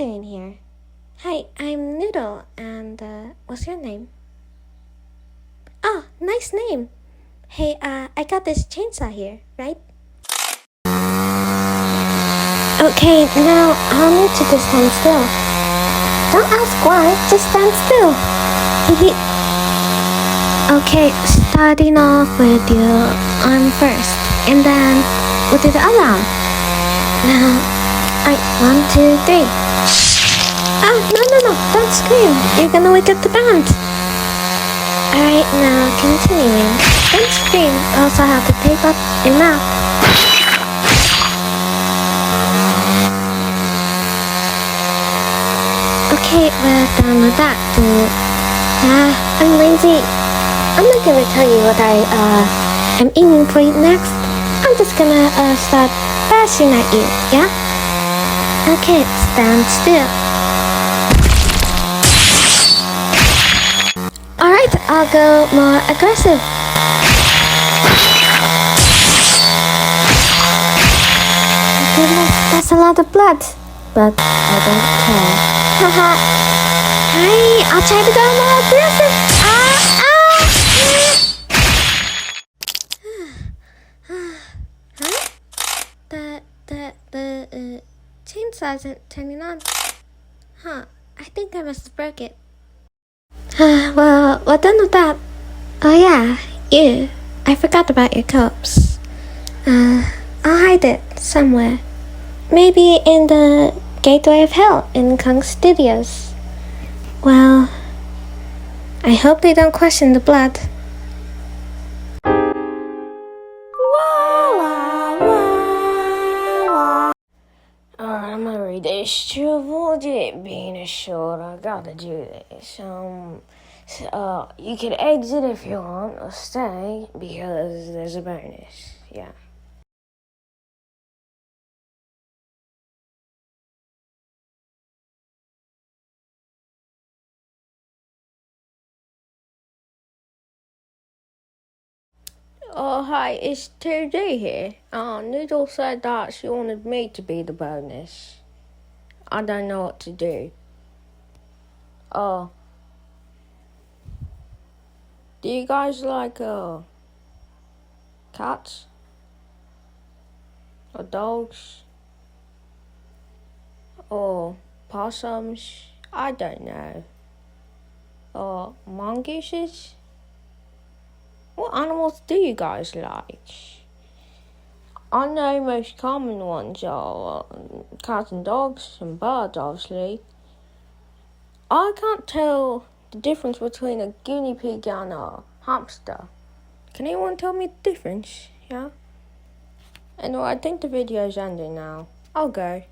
doing here? Hi, I'm Noodle, and what's your name? Oh, nice name. Hey, I got this chainsaw here, right? Okay, now I'll need you to stand still. Don't ask why, just stand still. Okay, starting off with your arm first, and then we'll do the other arm. Now, alright, 1, 2, 3. Ah, no, don't scream. You're gonna wake up the band. Alright, now continuing. Don't scream, I also have to tape up your mouth. Okay, we're done with that, dude. I'm lazy. I'm not gonna tell you what I'm aiming for next. I'm just gonna start bashing at you, yeah? Okay, stand still. Alright, I'll go more aggressive. Goodness, that's a lot of blood. But I don't care. Haha. Hey, I'll try to go more aggressive. Huh? The chainsaw isn't turning on. Huh, I think I must have broke it. Well, we're done with that. Oh yeah, you. I forgot about your corpse. I'll hide it somewhere. Maybe in the Gateway of Hell in Kong Studios. Well, I hope they don't question the blood. Alright, I'm gonna read this. To avoid it being a short, I gotta do this. You can exit if you want, or stay, because there's a bonus. Yeah. Oh, hi, it's 2D here. Noodle said that she wanted me to be the bonus. I don't know what to do. Oh. Do you guys like, cats? Or dogs? Or possums? I don't know. Or mongooses? What animals do you guys like? I know most common ones are cats and dogs and birds, obviously. I can't tell the difference between a guinea pig and a hamster. Can anyone tell me the difference? Yeah? Anyway, I think the video's ending now. I'll go.